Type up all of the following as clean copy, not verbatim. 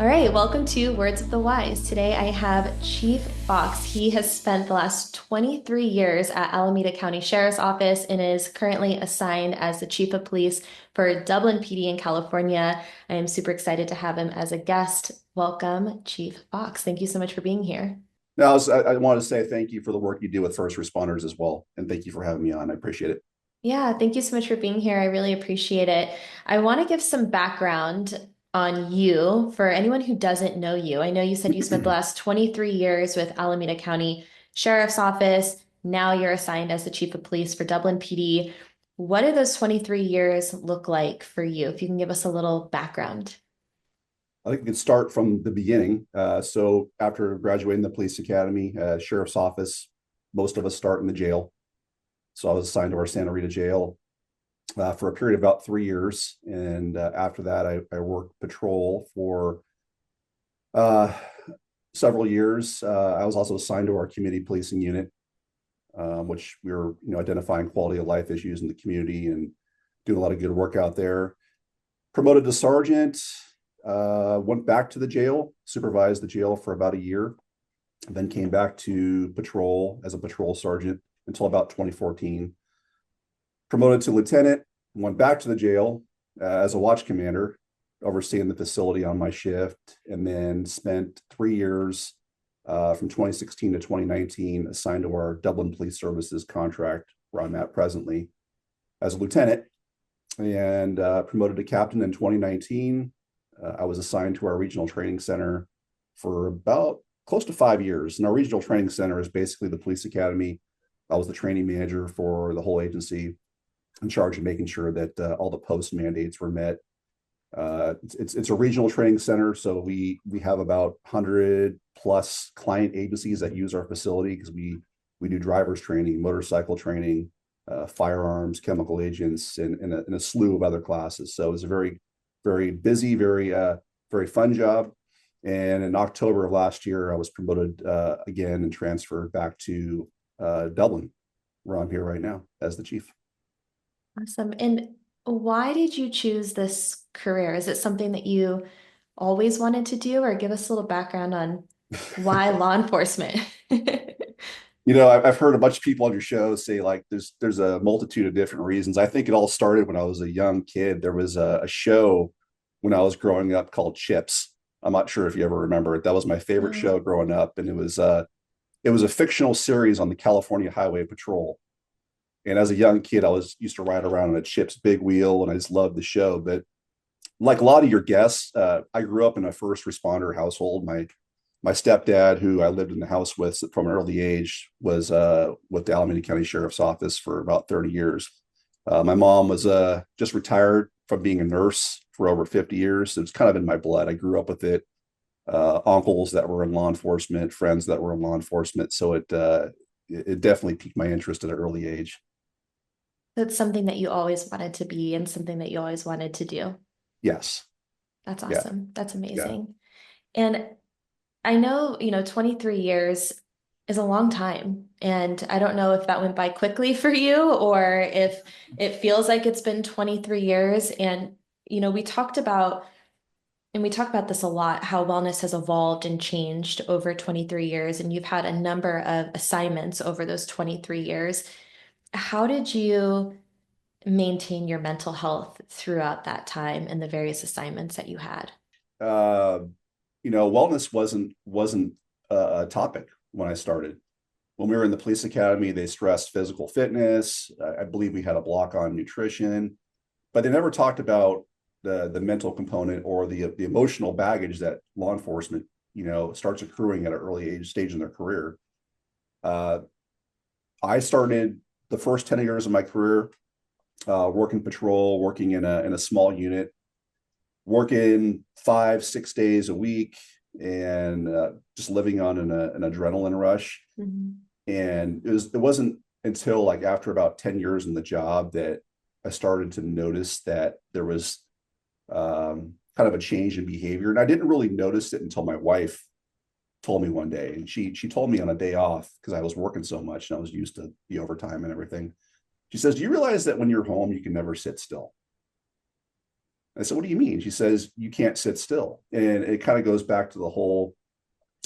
All right, welcome to Words of the Wise. Today I have Chief Fox. He has spent the last 23 years at Alameda County Sheriff's Office and is currently assigned as the Chief of Police for Dublin PD in California. I am super excited to have him as a guest. Welcome, Chief Fox. Thank you so much for being here. No, I wanted to say thank you for the work you do with first responders as well. And thank you for having me on. I appreciate it. Yeah, thank you so much for being here. I really appreciate it. I want to give some background on you for anyone who doesn't know you. I know you said you spent the last 23 years with Alameda County Sheriff's Office. Now you're assigned as the Chief of Police for Dublin PD. What do those 23 years look like for you? If you can give us a little background. I think we can start from the beginning. So after graduating the police academy, sheriff's office, most of us start in the jail. So I was assigned to our Santa Rita jail for a period of about 3 years. And after that, I worked patrol for uh, several years. I was also assigned to our community policing unit, which we were, identifying quality of life issues in the community and doing a lot of good work out there. Promoted to sergeant, went back to the jail, supervised the jail for about a year, then came back to patrol as a patrol sergeant until about 2014. Promoted to lieutenant, went back to the jail as a watch commander, overseeing the facility on my shift, and then spent 3 years from 2016 to 2019 assigned to our Dublin Police Services contract, where I'm at presently as a lieutenant, and promoted to captain in 2019. I was assigned to our regional training center for about close to 5 years. And our regional training center is basically the police academy. I was the training manager for the whole agency, in charge of making sure that all the post mandates were met. It's a regional training center, so we have about 100 plus client agencies that use our facility because we do driver's training, motorcycle training, firearms, chemical agents, and a slew of other classes. So it's a very busy, very fun job. And in October of last year, I was promoted again and transferred back to Dublin, where I'm here right now as the chief. Awesome. And why did you choose this career? Is it something that you always wanted to do, or give us a little background on why law enforcement? I've heard a bunch of people on your show say like there's a multitude of different reasons. I think it all started when I was a young kid. There was a show when I was growing up called Chips. I'm not sure if you ever remember it. That was my favorite Oh, show growing up, and it was a fictional series on the California Highway Patrol. And as a young kid, I was used to ride around on a Chips big wheel, and I just loved the show. But like a lot of your guests, I grew up in a first responder household. My stepdad, who I lived in the house with from an early age, was with the Alameda County Sheriff's Office for about 30 years. My mom was just retired from being a nurse for over 50 years. So it's kind of in my blood. I grew up with it. Uncles that were in law enforcement, friends that were in law enforcement. So it definitely piqued my interest at an early age. that's something that you always wanted to be and something that you always wanted to do. Yes. That's Yeah. awesome. That's Yeah. amazing. And I know, 23 years is a long time. And I don't know if that went by quickly for you or if it feels like it's been 23 years. And, we talked about, and we talk about this a lot, how wellness has evolved and changed over 23 years. And you've had a number of assignments over those 23 years. How did you maintain your mental health throughout that time and the various assignments that you had? Uh, Wellness wasn't a topic when I started. When we were in the police academy, they stressed physical fitness. I believe we had a block on nutrition, but they never talked about the mental component or the emotional baggage that law enforcement starts accruing at an early age stage in their career. Uh, I started the first 10 years of my career working patrol, working in a small unit, working 5 6 days a week, and just living on an adrenaline rush. Mhm. And it wasn't until like after about 10 years in the job that I started to notice that there was kind of a change in behavior. And I didn't really notice it until my wife told me one day. And she told me on a day off because I was working so much and I was used to the overtime and everything. She says, "Do you realize that when you're home, you can never sit still?" I said, what do you mean? She says, you can't sit still. And it kind of goes back to the whole,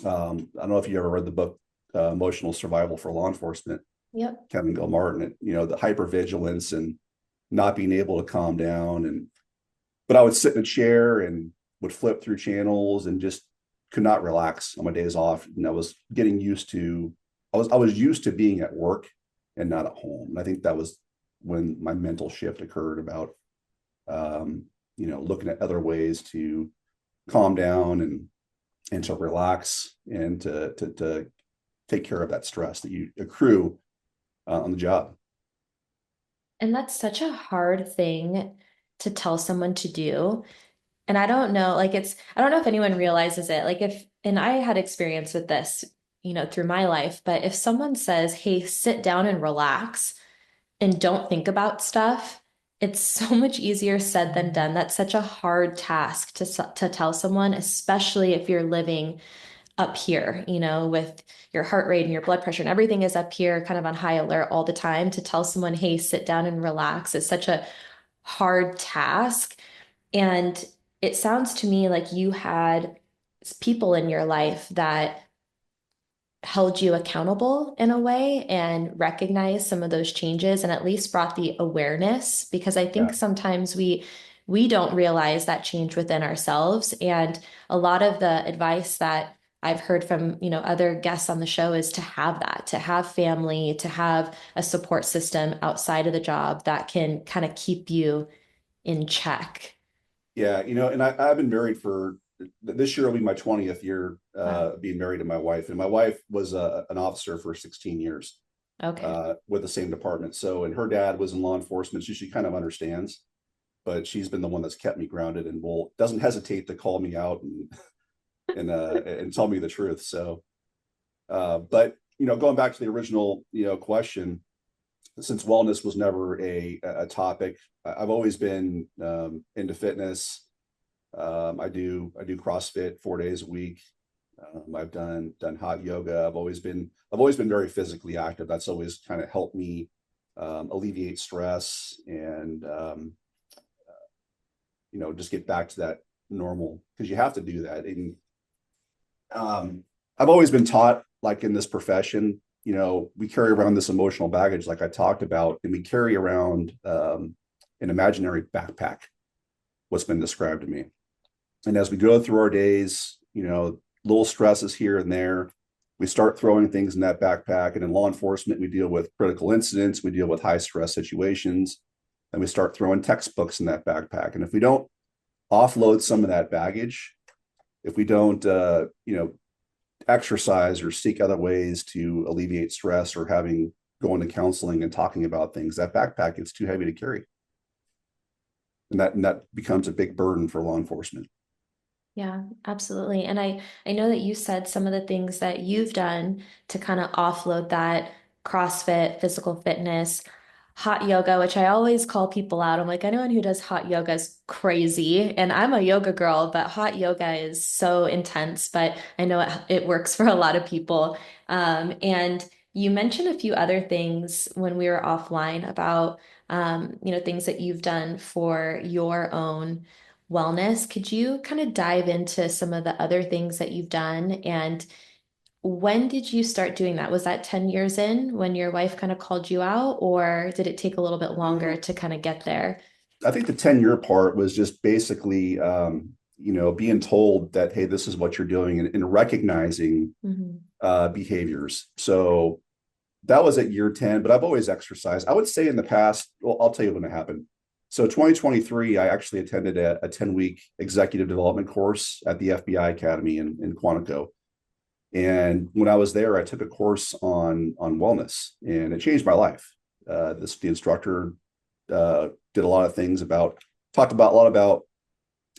I don't know if you ever read the book, Emotional Survival for Law Enforcement, Yep. Kevin Gilmartin, the hypervigilance and not being able to calm down. But I would sit in a chair and would flip through channels and just could not relax on my days off. And I was getting used to, I was used to being at work and not at home. And I think that was when my mental shift occurred about, um, looking at other ways to calm down and to relax and to take care of that stress that you accrue on the job. And that's such a hard thing to tell someone to do. And I don't know, like I don't know if anyone realizes it. Like and I had experience with this, through my life, but if someone says, "Hey, sit down and relax and don't think about stuff," it's so much easier said than done. That's such a hard task to tell someone, especially if you're living up here, with your heart rate and your blood pressure and everything is up here, kind of on high alert all the time. To tell someone, "Hey, sit down and relax," is such a hard task. And it sounds to me like you had people in your life that held you accountable in a way and recognized some of those changes and at least brought the awareness, because I think Yeah. sometimes we don't realize that change within ourselves. And a lot of the advice that I've heard from, other guests on the show is to have family, to have a support system outside of the job that can kind of keep you in check. Yeah. And I've been married for this year will be my 20th year Wow. being married to my wife. And my wife was an officer for 16 years Okay. with the same department. So, and her dad was in law enforcement. So she kind of understands, but she's been the one that's kept me grounded and will doesn't hesitate to call me out and tell me the truth. So, but going back to the original question, since wellness was never a topic, I've always been into fitness. I do CrossFit 4 days a week. I've done hot yoga. I've always been very physically active. That's always kind of helped me alleviate stress and just get back to that normal, because you have to do that. And I've always been taught, like in this profession, we carry around this emotional baggage, like I talked about, and we carry around an imaginary backpack, what's been described to me. And as we go through our days, little stresses here and there, we start throwing things in that backpack. And in law enforcement, we deal with critical incidents, we deal with high stress situations, and we start throwing textbooks in that backpack. And if we don't offload some of that baggage, if we don't, exercise or seek other ways to alleviate stress or going to counseling and talking about things, that backpack gets too heavy to carry. And that becomes a big burden for law enforcement. Yeah, absolutely. And I know that you said some of the things that you've done to kind of offload that: CrossFit, physical fitness, hot yoga, which I always call people out. I'm like, anyone who does hot yoga is crazy. And I'm a yoga girl, but hot yoga is so intense, but I know it works for a lot of people. And you mentioned a few other things when we were offline about, things that you've done for your own wellness. Could you kind of dive into some of the other things that you've done? And when did you start doing that? Was that 10 years in when your wife kind of called you out, or did it take a little bit longer to kind of get there? I think the 10-year part was just basically, being told that, hey, this is what you're doing, and recognizing Mhm. behaviors. So that was at year 10, but I've always exercised. I would say in the past, well, I'll tell you when it happened. So 2023, I actually attended a 10-week executive development course at the FBI Academy in Quantico. And when I was there, I took a course on wellness, and it changed my life. The instructor did a lot of things talked about a lot about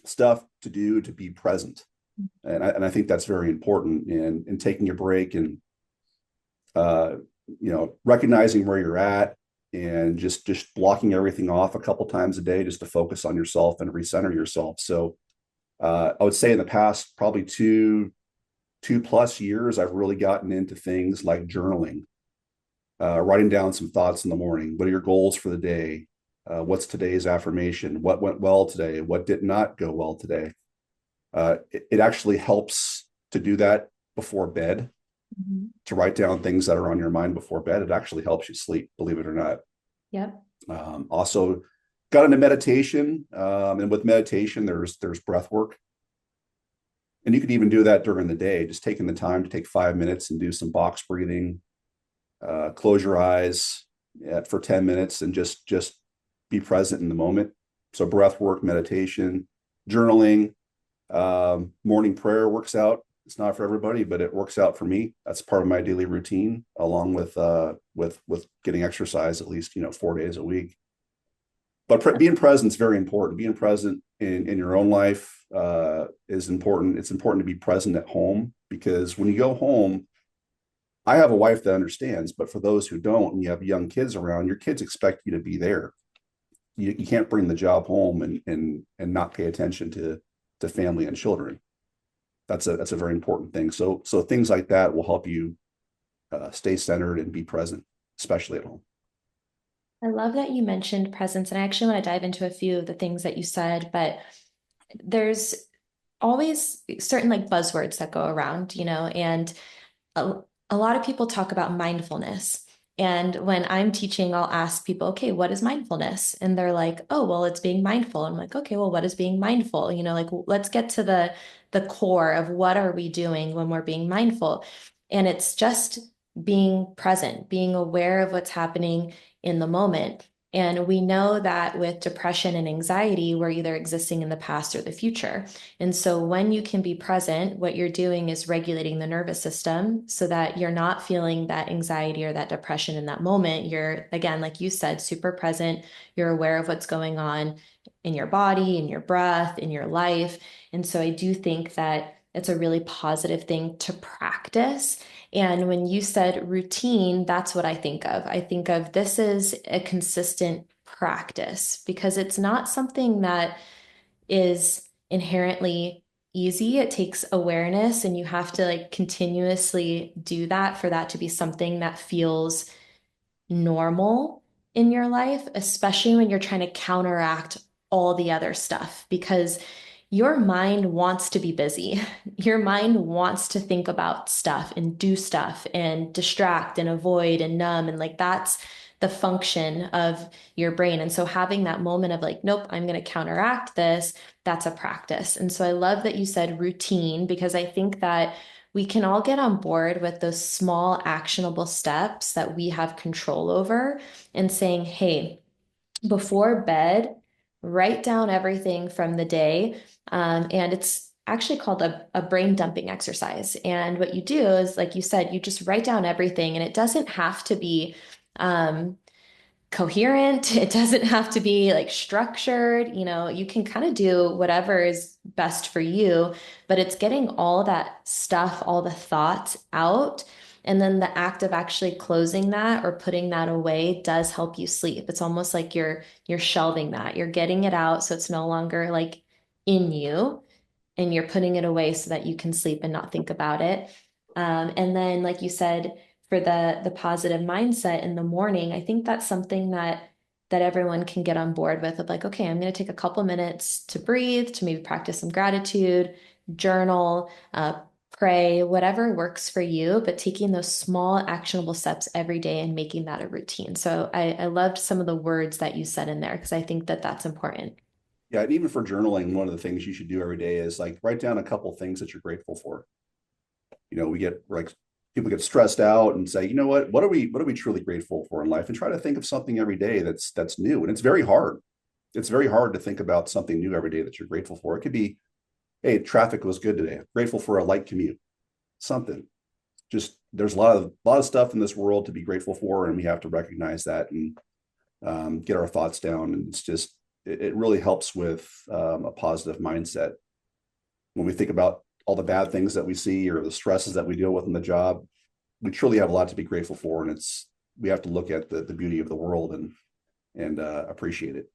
stuff to do to be present, and I think that's very important. And taking a break and uh, recognizing where you're at, and just blocking everything off a couple times a day just to focus on yourself and recenter yourself. So I would say in the past probably 2+ years, I've really gotten into things like journaling, writing down some thoughts in the morning. What are your goals for the day? What's today's affirmation? What went well today? What did not go well today? It actually helps to do that before bed, Mhm. to write down things that are on your mind before bed. It actually helps you sleep, believe it or not. Yep. Also, got into meditation, and with meditation, there's breath work, and you could even do that during the day. Just taking the time to take 5 minutes and do some box breathing, close your eyes for 10 minutes, and just be present in the moment. So breath work, meditation, journaling, morning prayer works out. It's not for everybody, but it works out for me. That's part of my daily routine, along with getting exercise at least 4 days a week. But being present is very important. Being present in your own life is important. It's important to be present at home, because when you go home, I have a wife that understands, but for those who don't, and you have young kids around, your kids expect you to be there. You can't bring the job home and not pay attention to family and children. That's a very important thing. So things like that will help you stay centered and be present, especially at home. I love that you mentioned presence, and I actually want to dive into a few of the things that you said, but there's always certain like buzzwords that go around, and a, a lot of people talk about mindfulness. And when I'm teaching, I'll ask people, okay, what is mindfulness? And they're like, oh, well, it's being mindful. I'm like, okay, well, what is being mindful? Like let's get to the core of what are we doing when we're being mindful. And it's just being present, being aware of what's happening in the moment. And we know that with depression and anxiety, we're either existing in the past or the future. And so when you can be present, what you're doing is regulating the nervous system so that you're not feeling that anxiety or that depression in that moment. You're, again, like you said, super present. You're aware of what's going on in your body, in your breath, in your life. And so I do think that it's a really positive thing to practice. And when you said routine, that's what I think of. I think of this is a consistent practice because it's not something that is inherently easy. It takes awareness, and you have to like continuously do that for that to be something that feels normal in your life, especially when you're trying to counteract all the other stuff because your mind wants to be busy. Your mind wants to think about stuff and do stuff and distract and avoid and numb. And like that's the function of your brain. And so having that moment of like, nope, I'm going to counteract this, that's a practice. And so I love that you said routine because I think that we can all get on board with those small actionable steps that we have control over and saying, hey, before bed, write down everything from the day. And it's actually called a brain dumping exercise. And what you do is, like you said, you just write down everything, and it doesn't have to be coherent. It doesn't have to be like structured. You can kind of do whatever is best for you, but it's getting all that stuff, all the thoughts out. And then the act of actually closing that or putting that away does help you sleep. It's almost like you're shelving that. You're getting it out so it's no longer like in you and you're putting it away so that you can sleep and not think about it. And then, like you said, for the positive mindset in the morning, I think that's something that everyone can get on board with of like, okay, I'm going to take a couple minutes to breathe, to maybe practice some gratitude, journal, pray, whatever works for you, but taking those small actionable steps every day and making that a routine. So I loved some of the words that you said in there because I think that that's important. Yeah, and even for journaling, one of the things you should do every day is like write down a couple things that you're grateful for. We get like people get stressed out and say, what are we truly grateful for in life, and try to think of something every day that's new. And it's very hard. It's very hard to think about something new every day that you're grateful for. It could be, hey, traffic was good today. I'm grateful for a light commute. Something. Just there's a lot of stuff in this world to be grateful for, and we have to recognize that and get our thoughts down. And it really helps with a positive mindset when we think about all the bad things that we see or the stresses that we deal with in the job. We truly have a lot to be grateful for, and we have to look at the beauty of the world and appreciate it.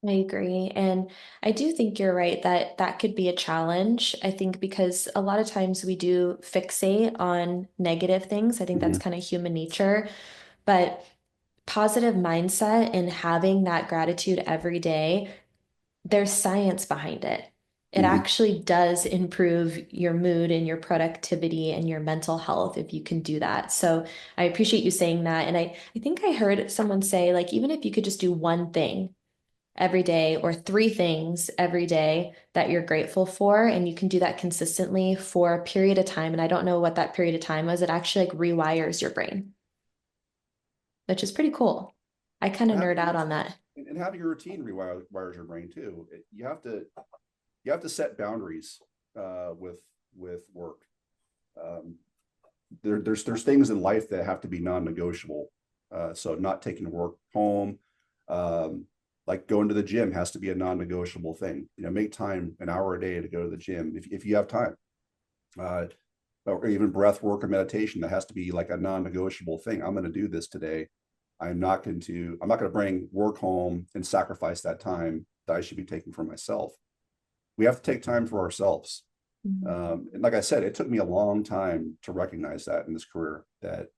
I agree. And I do think you're right that that could be a challenge. I think because a lot of times we do fixate on negative things. I think that's Mm-hmm. kind of human nature. But positive mindset and having that gratitude every day, there's science behind it. It Mhm. actually does improve your mood and your productivity and your mental health if you can do that. So I appreciate you saying that. And I think I heard someone say, like, even if you could just do one thing every day or three things every day that you're grateful for, and you can do that consistently for a period of time. And I don't know what that period of time was. It actually like rewires your brain, which is pretty cool. I kind of nerd out on that. And having a routine rewires your brain too. You have to set boundaries with work. Um, there's things in life that have to be non-negotiable. So not taking work home, like going to the gym has to be a non-negotiable thing. You know, make time an hour a day to go to the gym if you have time. Uh, or even breath work or meditation, that has to be like a non-negotiable thing. I'm going to do this today. I'm not going to bring work home and sacrifice that time that I should be taking for myself. We have to take time for ourselves. Mhm. And like I said, it took me a long time to recognize that in this career, that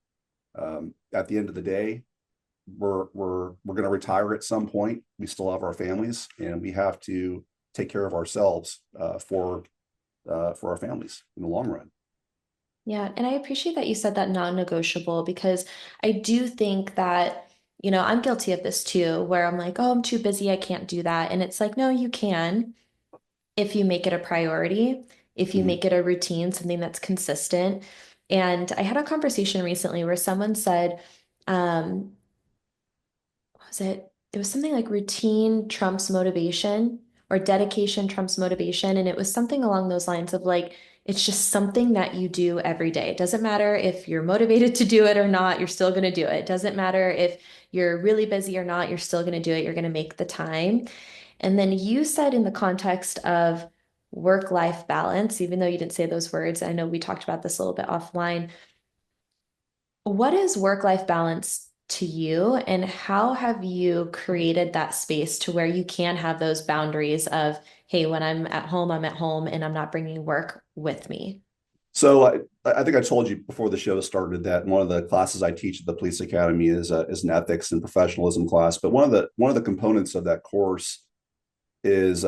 at the end of the day, we're going to retire at some point. We still have our families, and we have to take care of ourselves for our families in the long run. Yeah, and I appreciate that you said that non-negotiable because I do think that, I'm guilty of this too, where I'm like, oh, I'm too busy, I can't do that. And it's like, no, you can if you make it a priority, if you Mm-hmm. make it a routine, something that's consistent. And I had a conversation recently where someone said, um, what was it? It was something like routine trumps motivation or dedication trumps motivation. And it was something along those lines of like, it's just something that you do every day. It doesn't matter if you're motivated to do it or not, you're still going to do it. It doesn't matter if you're really busy or not, you're still going to do it. You're going to make the time. And then you said in the context of work-life balance, even though you didn't say those words, I know we talked about this a little bit offline. What is work-life balance to you, and how have you created that space to where you can have those boundaries of, hey, when I'm at home and I'm not bringing work with me? So I think I told you before the show started that one of the classes I teach at the police academy is an ethics and professionalism class. But one of the components of that course is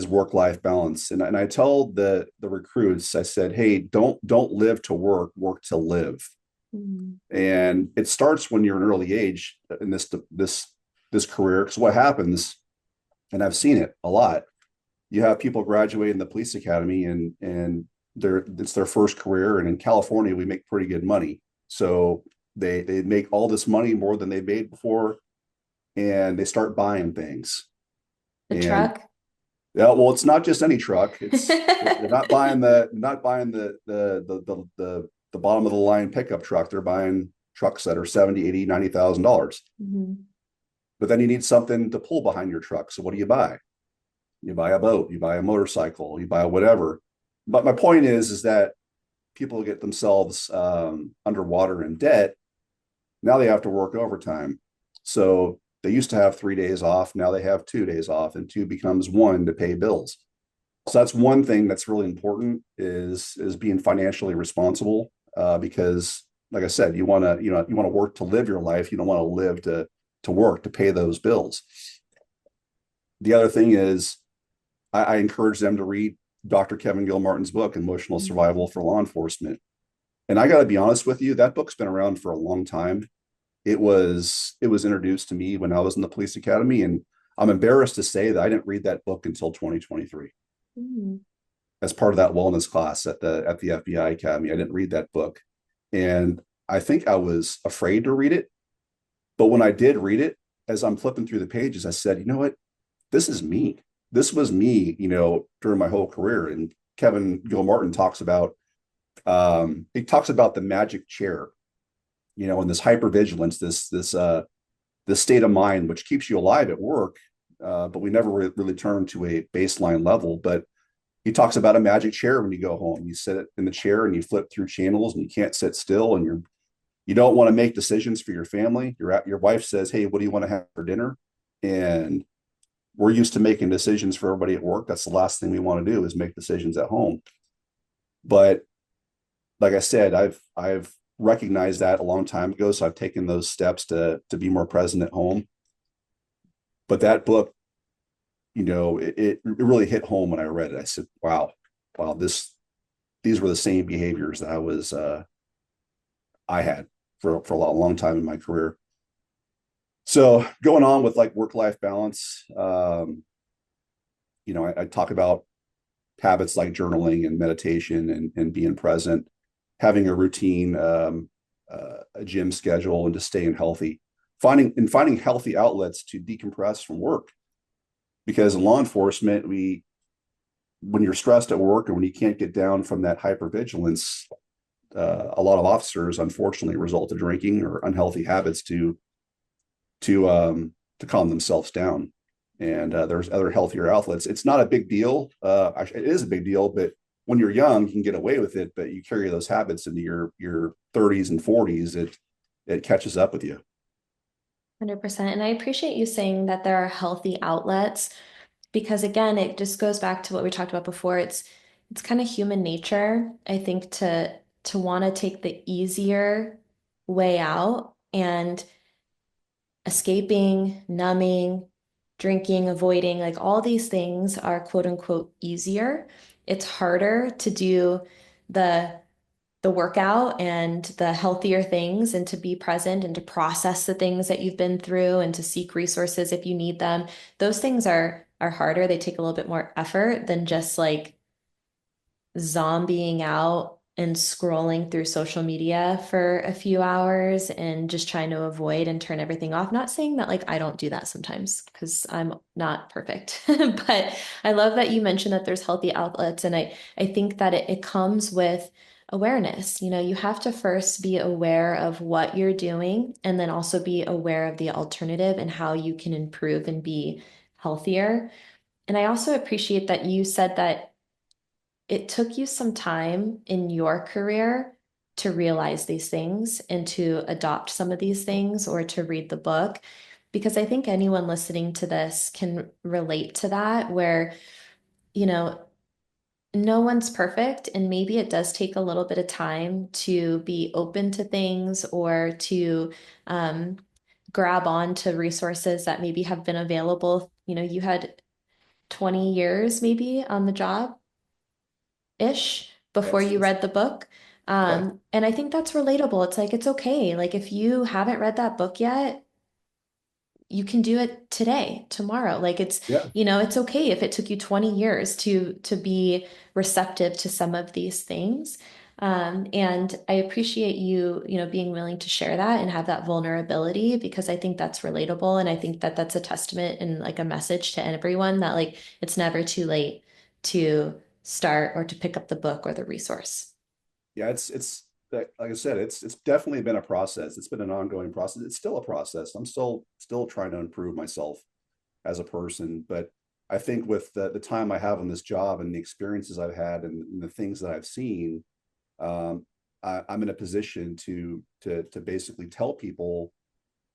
work life balance. And I tell the recruits, I said, hey, don't live to work, work to live. Mm. And it starts when you're an early age in this career. Because what happens, and I've seen it a lot, you have people graduate in the police academy, and it's their first career. And in California, we make pretty good money. So they make all this money, more than they made before, and they start buying things. The And truck? yeah, well, it's not just any truck. They're not buying the bottom of the line pickup truck. They're buying trucks that are 70, 80, $90,000. Mhm. But then you need something to pull behind your truck. So what do you buy? You buy a boat, you buy a motorcycle, you buy whatever. But my point is that people get themselves underwater in debt. Now they have to work overtime. So they used to have 3 days off. Now they have 2 days off, and two becomes one to pay bills. So that's one thing that's really important, is being financially responsible, because like I said, you want to work to live your life. You don't want to live to work to pay those bills. The other thing is, I encourage them to read Dr. Kevin Gilmartin's book, Emotional Survival for Law Enforcement. And I got to be honest with you, that book's been around for a long time. It was introduced to me when I was in the police academy, and I'm embarrassed to say that I didn't read that book until 2023 Mhm. as part of that wellness class at the FBI Academy. I didn't read that book, and I think I was afraid to read it. But when I did read it, as I'm flipping through the pages, I said, you know what? This is me. This was me, during my whole career. And Kevin Gilmartin he talks about the magic chair, and this hypervigilance, this state of mind which keeps you alive at work, but we never really turn to a baseline level. But he talks about a magic chair. When you go home, you sit in the chair and you flip through channels, and you can't sit still, and you don't want to make decisions for your family. Your wife says, hey, what do you want to have for dinner? And we're used to making decisions for everybody at work. That's the last thing we want to do, is make decisions at home. But like I said, I've recognized that a long time ago. So I've taken those steps to be more present at home. But that book, it really hit home when I read it. I said, wow, these were the same behaviors that I had for a long time in my career. So going on with like work-life balance, I talk about habits like journaling and meditation and being present, having a routine, a gym schedule, and just staying healthy. Finding healthy outlets to decompress from work. Because in law enforcement, when you're stressed at work or when you can't get down from that hypervigilance, a lot of officers unfortunately resort to drinking or unhealthy habits to calm themselves down. And there's other healthier outlets. It's not a big deal. It is a big deal, but when you're young, you can get away with it. But you carry those habits into your 30s and 40s, it catches up with you. 100%. And I appreciate you saying that there are healthy outlets because again, it just goes back to what we talked about before. It's kind of human nature, I think, to want to take the easier way out and escaping, numbing, drinking, avoiding, like all these things are quote unquote easier. It's harder to do the the workout and the healthier things and to be present and to process the things that you've been through and to seek resources if you need them. Those things are harder. They take a little bit more effort than just like zombieing out and scrolling through social media for a few hours and just trying to avoid and turn everything off. Not saying that like I don't do that sometimes because I'm not perfect, but I love that you mentioned that there's healthy outlets. And I think that it comes with awareness. You know, you have to first be aware of what you're doing and then also be aware of the alternative and how you can improve and be healthier. And I also appreciate that you said that it took you some time in your career to realize these things and to adopt some of these things or to read the book. Because I think anyone listening to this can relate to that, where, you know, no one's perfect. And maybe it does take a little bit of time to be open to things or to um, grab on to resources that maybe have been available. You know, you had 20 years maybe on the job ish before Yes, you read the book. yeah, And I think that's relatable. It's like, it's okay. Like, if you haven't read that book yet, you can do it today, tomorrow. Like yeah. it's okay if it took you 20 years to be receptive to some of these things. And I appreciate you being willing to share that and have that vulnerability because I think that's relatable. And I think that that's a testament and like a message to everyone that like it's never too late to start or to pick up the book or the resource. Yeah, it's like I said, it's definitely been a process. It's been an ongoing process. It's still a process. I'm still trying to improve myself as a person, but I think with the time I have on this job and the experiences I've had and the things that I've seen, um, I'm in a position to basically tell people,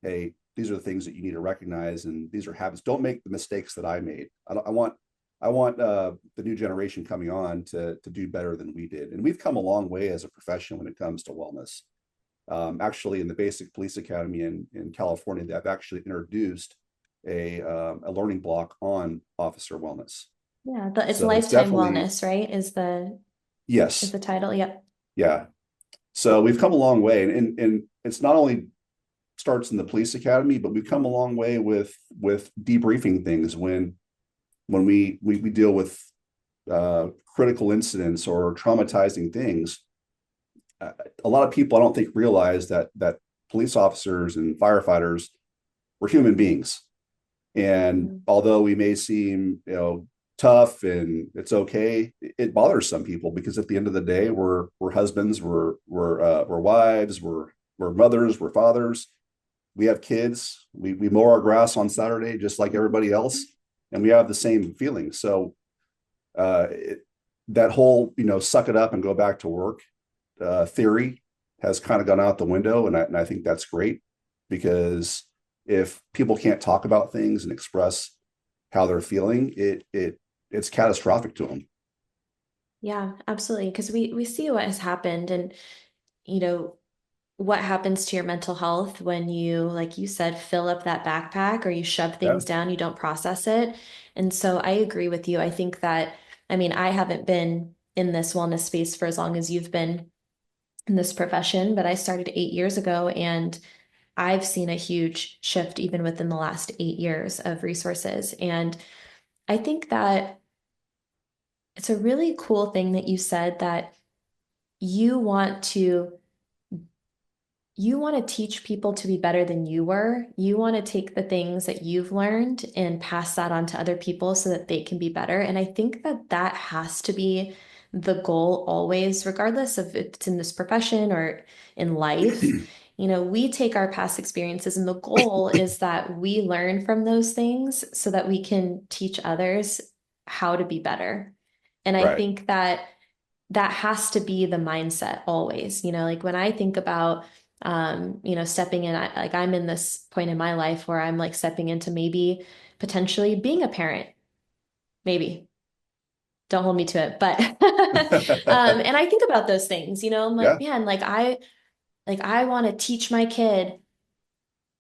hey, these are the things that you need to recognize, and these are habits. Don't make the mistakes that I made. I want the new generation coming on to do better than we did, and we've come a long way as a profession when it comes to wellness. Actually, in the basic police academy in California, they've actually introduced a learning block on officer wellness. Yeah, it's So it's lifetime definitely wellness, right? Is yes, the title. Yep. yeah. So we've come a long way, and it's not only starts in the police academy, but we've come a long way with debriefing things when we deal with critical incidents or traumatizing things. Uh, a lot of people I don't think realize that police officers and firefighters were human beings, and Mhm. although we may seem tough and it's okay, it bothers some people because at the end of the day, we're husbands, we're wives, we're mothers, we're fathers, we have kids, we mow our grass on Saturday just like everybody else, and we have the same feelings. So uh, it, that whole suck it up and go back to work theory has kind of gone out the window, and I think that's great because if people can't talk about things and express how they're feeling, it's catastrophic to them. Yeah, absolutely. Because we see what has happened, and you know. what happens to your mental health when you, like you said, fill up that backpack or you shove Yeah. things down, you don't process it. And so I agree with you. I think that, I mean, I haven't been in this wellness space for as long as you've been in this profession, but I started 8 years ago and I've seen a huge shift even within the last 8 years of resources. And I think that it's a really cool thing that you said that you want to you want to teach people to be better than you were. You want to take the things that you've learned and pass that on to other people so that they can be better. And I think that that has to be the goal always, regardless of if it's in this profession or in life. You know, we take our past experiences, and the goal is that we learn from those things so that we can teach others how to be better. And I Right. think that that has to be the mindset always. You know, like when I think about stepping in, like I'm in this point in my life where I'm like stepping into maybe potentially being a parent, maybe. Don't hold me to it, but and I think about those things, you know, I'm like, Yeah. man, like I want to teach my kid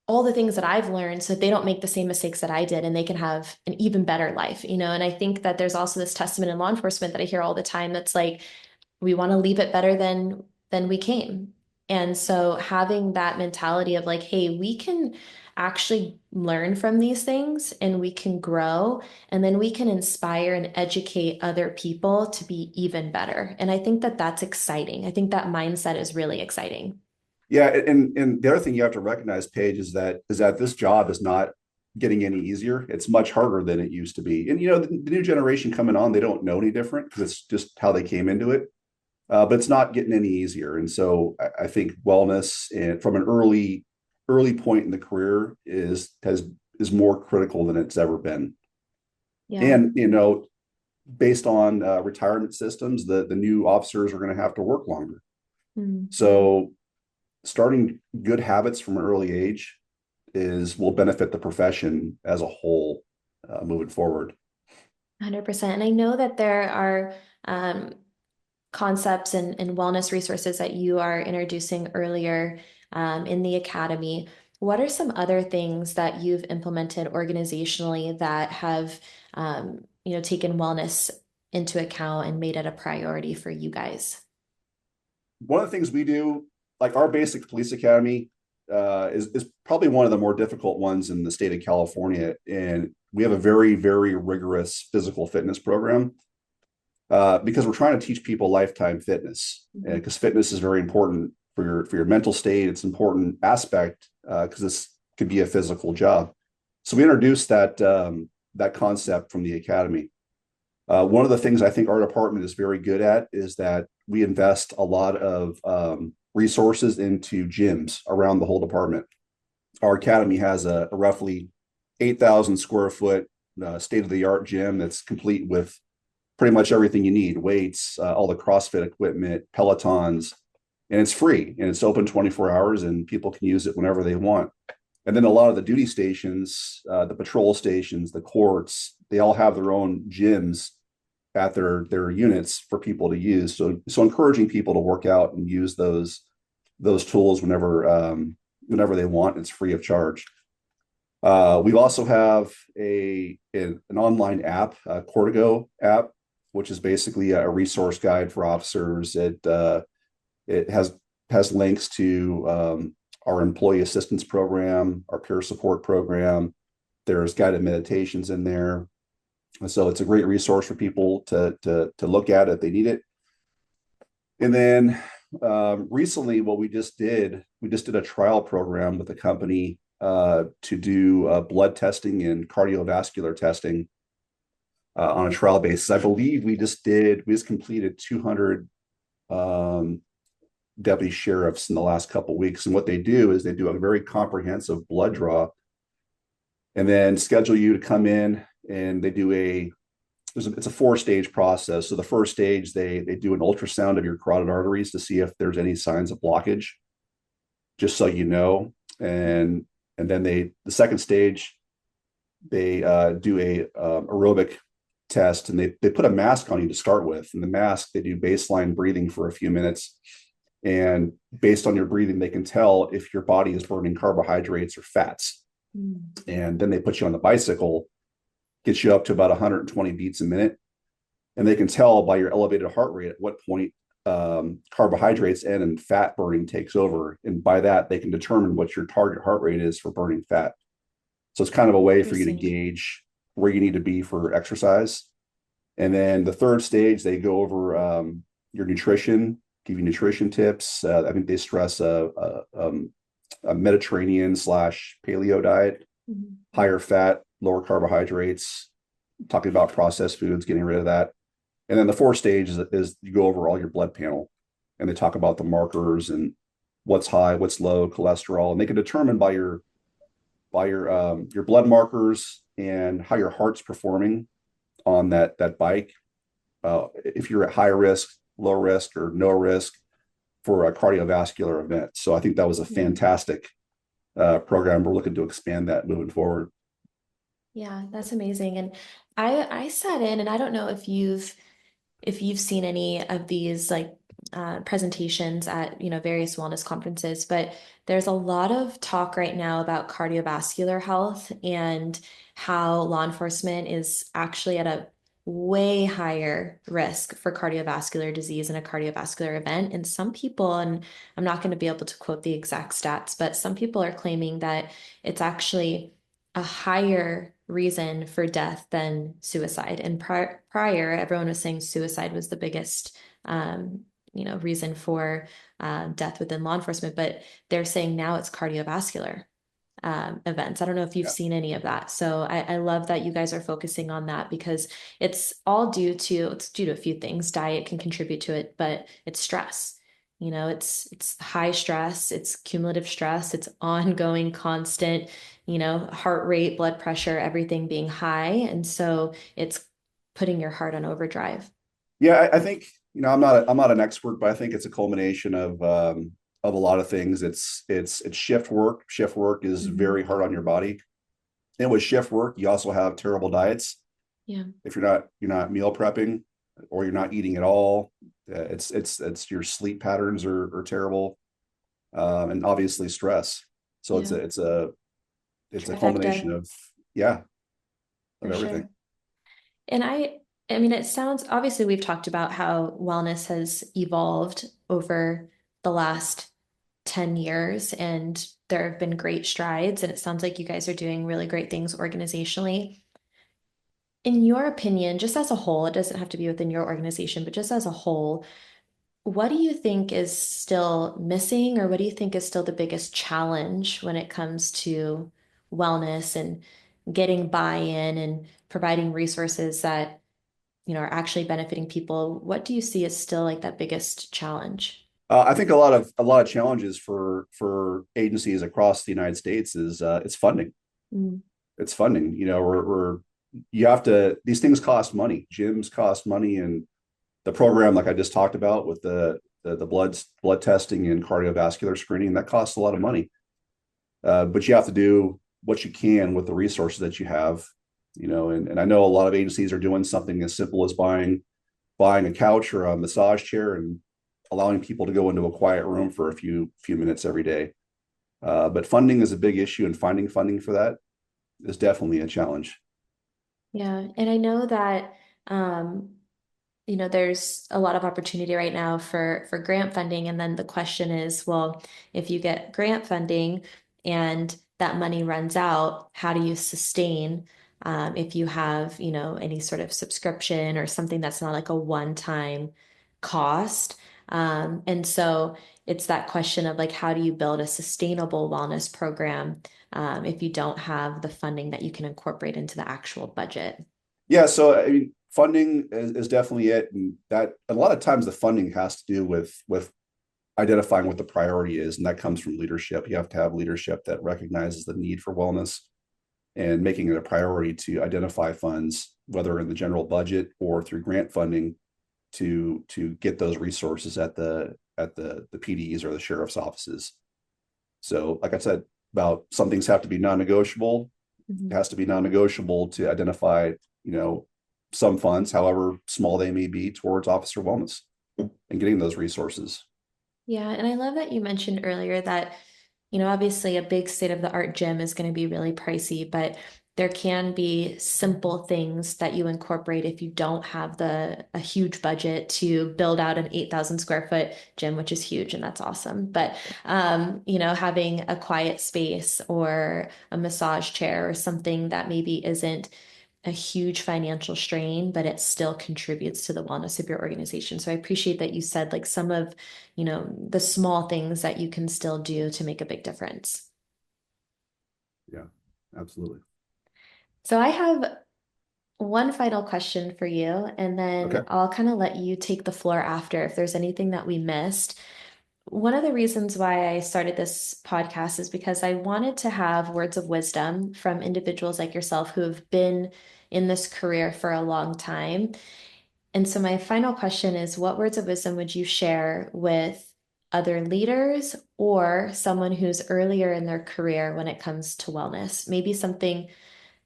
all the things that I've learned so that they don't make the same mistakes that I did and they can have an even better life, you know. And I think that there's also this testament in law enforcement that I hear all the time that's like, we want to leave it better than we came. And so having that mentality of like, hey, we can actually learn from these things and we can grow and then we can inspire and educate other people to be even better. And I think that that's exciting. I think that mindset is really exciting. Yeah, and the other thing you have to recognize, Paige, is that this job is not getting any easier. It's much harder than it used to be. And the new generation coming on, they don't know any different because it's just how they came into it. But it's not getting any easier. And so I think wellness and from an early point in the career is more critical than it's ever been. Yeah. And based on retirement systems, the new officers are going to have to work longer. Mm. So starting good habits from an early age is will benefit the profession as a whole moving forward. 100%. And I know that there are um, concepts and wellness resources that you are introducing earlier in the academy. What are some other things that you've implemented organizationally that have, taken wellness into account and made it a priority for you guys? One of the things we do, like our basic police academy, is probably one of the more difficult ones in the state of California, and we have a very very rigorous physical fitness program because we're trying to teach people lifetime fitness, Mhm. because fitness is very important for your mental state. It's an important aspect because this could be a physical job. So we introduced that concept from the academy. One of the things I think our department is very good at is that we invest a lot of resources into gyms around the whole department. Our academy has a roughly 8,000 square foot state of the art gym that's complete with pretty much everything you need: weights, all the CrossFit equipment, Pelotons, and it's free and it's open 24 hours and people can use it whenever they want. And then a lot of the duty stations, the patrol stations, the courts, they all have their own gyms at their units for people to use. So encouraging people to work out and use those tools whenever they want. It's free of charge. We also have an online app, a Cortigo app, which is basically a resource guide for officers. It has links to our employee assistance program, our peer support program. There's guided meditations in there. So it's a great resource for people to look at if they need it. And then recently, what we just did a trial program with a company to do blood testing and cardiovascular testing on a trial basis. I believe we just completed 200 um, deputy sheriffs in the last couple of weeks. And what they do is they do a very comprehensive blood draw and then schedule you to come in and they do it's a 4-stage process. So the first stage, they do an ultrasound of your carotid arteries to see if there's any signs of blockage, just so you know. And then the second stage, they do a aerobic test, and they put a mask on you to start with. And the mask, they do baseline breathing for a few minutes, And based on your breathing, they can tell if your body is burning carbohydrates or fats. Mm. And then they put you on the bicycle, get you up to about 120 beats a minute. And they can tell by your elevated heart rate at what point carbohydrates and fat burning takes over. And by that, they can determine what your target heart rate is for burning fat. So it's kind of a way for you to Interesting. gauge where you need to be for exercise. And then the third stage, they go over your nutrition, give you nutrition tips. I think they stress a Mediterranean slash paleo diet, Mhm. higher fat, lower carbohydrates, talking about processed foods, getting rid of that. And then the fourth stage is you go over all your blood panel and they talk about the markers and what's high, what's low, cholesterol, and they can determine by your blood markers and how your heart's performing on that bike. If you're at high risk, low risk, or no risk for a cardiovascular event. So I think that was a Yeah. fantastic program. We're looking to expand that moving forward. Yeah, that's amazing. And I sat in, and I don't know if you've seen any of these like presentations at various wellness conferences, but there's a lot of talk right now about cardiovascular health and how law enforcement is actually at a way higher risk for cardiovascular disease and a cardiovascular event. And some people, and I'm not going to be able to quote the exact stats, but some people are claiming that it's actually a higher reason for death than suicide. And prior, everyone was saying suicide was the biggest, reason for death within law enforcement, but they're saying now it's cardiovascular events. I don't know if you've Yeah. seen any of that. So I love that you guys are focusing on that because it's due to a few things. Diet can contribute to it, but it's stress. It's high stress, it's cumulative stress, it's ongoing, constant, heart rate, blood pressure, everything being high. And so it's putting your heart on overdrive. Yeah, I think I'm not an expert, but I think it's a culmination of a lot of things. It's shift work. Shift work is Mhm. very hard on your body. And with shift work, you also have terrible diets. Yeah, If you're not meal prepping or you're not eating at all, it's your sleep patterns are terrible, and obviously stress. So it's yeah, a it's a it's a culmination trifecta of yeah of for everything. sure. And I mean, it sounds obviously we've talked about how wellness has evolved over the last 10 years, and there have been great strides. And it sounds like you guys are doing really great things organizationally. In your opinion, just as a whole, it doesn't have to be within your organization, but just as a whole, what do you think is still missing, or what do you think is still the biggest challenge when it comes to wellness and getting buy-in and providing resources that are actually benefiting people? What do you see as still like that biggest challenge? I think a lot of challenges for agencies across the United States is it's funding. Mm. It's funding. We're you have to these things cost money. Gyms cost money, and the program like I just talked about with the blood testing and cardiovascular screening that costs a lot of money. But you have to do what you can with the resources that you have. And I know a lot of agencies are doing something as simple as buying a couch or a massage chair and allowing people to go into a quiet room for a few minutes every day. But funding is a big issue, and finding funding for that is definitely a challenge. Yeah, and I know that um, there's a lot of opportunity right now for grant funding. And then the question is, well, if you get grant funding and that money runs out, how do you sustain if you have, any sort of subscription or something that's not like a one-time cost? And so it's that question of like, how do you build a sustainable wellness program if you don't have the funding that you can incorporate into the actual budget? Yeah, so I mean, funding is definitely it, and that a lot of times the funding has to do with identifying what the priority is, and that comes from leadership. You have to have leadership that recognizes the need for wellness and making it a priority to identify funds, whether in the general budget or through grant funding, to get those resources at the PDs or the sheriff's offices. So, like I said, about some things have to be non-negotiable. It Mhm. has to be non-negotiable to identify, you know, some funds, however small they may be, towards officer wellness and getting those resources. Yeah, and I love that you mentioned earlier that, obviously a big state-of-the-art gym is going to be really pricey, but there can be simple things that you incorporate if you don't have the a huge budget to build out an 8,000 square foot gym, which is huge and that's awesome. But having a quiet space or a massage chair or something that maybe isn't a huge financial strain, but it still contributes to the wellness of your organization. So I appreciate that you said like some of, the small things that you can still do to make a big difference. Yeah, absolutely. So I have one final question for you, and then Okay. I'll kind of let you take the floor after if there's anything that we missed. One of the reasons why I started this podcast is because I wanted to have words of wisdom from individuals like yourself who have been in this career for a long time. And so my final question is, what words of wisdom would you share with other leaders or someone who's earlier in their career when it comes to wellness? Maybe something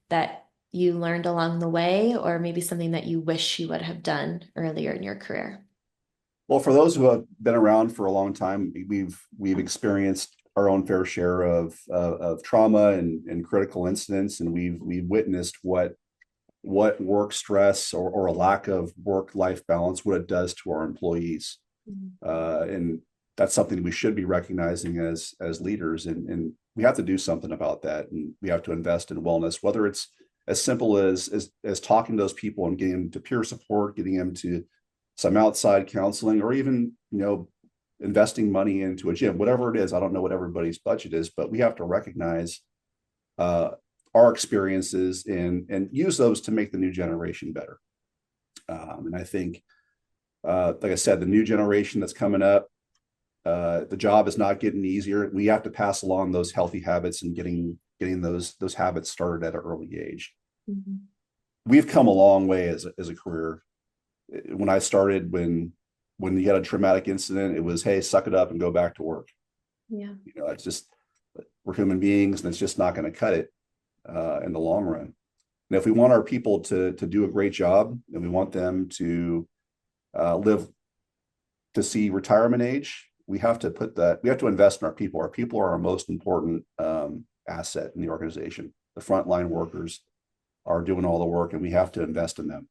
that you learned along the way, or maybe something that you wish you would have done earlier in your career. Well, for those who have been around for a long time, we've experienced our own fair share of trauma and critical incidents, and we've witnessed what work stress or a lack of work life balance, what it does to our employees. Mhm. And that's something we should be recognizing as leaders, and we have to do something about that, and we have to invest in wellness, whether it's as simple as talking to those people and getting them to peer support, getting them to some outside counseling, or even investing money into a gym, whatever it is. I don't know what everybody's budget is, but we have to recognize uh, our experiences and use those to make the new generation better. And I think, like I said, the new generation that's coming up, the job is not getting easier. We have to pass along those healthy habits and getting those habits started at an early age. Mhm. We've come a long way as a career. When I started, when you had a traumatic incident, it was, hey, suck it up and go back to work. Yeah, It's just, we're human beings, and it's just not going to cut it in the long run. And if we want our people to do a great job, and we want them to live to see retirement age, we have to invest in our people. Our people are our most important asset in the organization. The frontline workers are doing all the work, and we have to invest in them.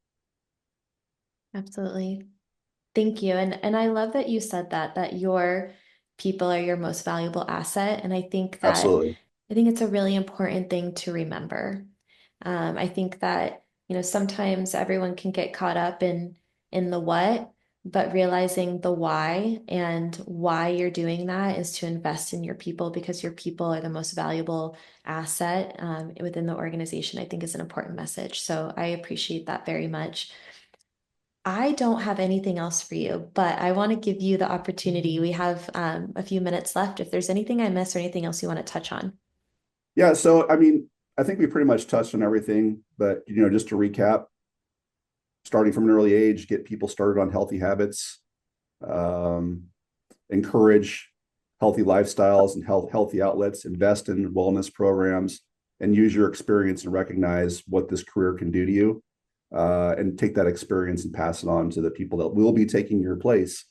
absolutely. Thank you. And I love that you said that your people are your most valuable asset. And Absolutely. I think it's a really important thing to remember. I think that, sometimes everyone can get caught up in the what, but realizing the why and why you're doing that is to invest in your people because your people are the most valuable asset within the organization, I think is an important message. So I appreciate that very much. I don't have anything else for you, but I want to give you the opportunity. We have a few minutes left. If there's anything I missed or anything else you want to touch on. Yeah. So, I mean, I think we pretty much touched on everything, but just to recap, starting from an early age, get people started on healthy habits, um, encourage healthy lifestyles and healthy outlets, invest in wellness programs, and use your experience and recognize what this career can do to you, and take that experience and pass it on to the people that will be taking your place,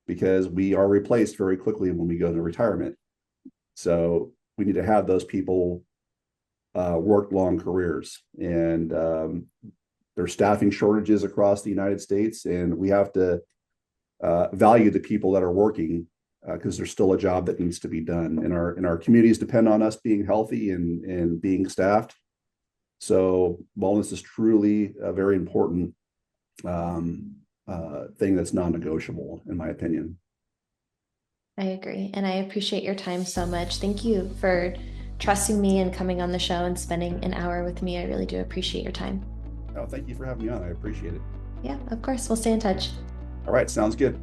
because we are replaced very quickly when we go to retirement. So we need to have those people work long careers, and there's staffing shortages across the United States, and we have to value the people that are working, because there's still a job that needs to be done, and our communities depend on us being healthy and being staffed. So wellness is truly a very important thing that's non-negotiable, in my opinion. I agree. And I appreciate your time so much. Thank you for trusting me and coming on the show and spending an hour with me. I really do appreciate your time. Oh, thank you for having me on. I appreciate it. Yeah, of course. We'll stay in touch. All right, sounds good.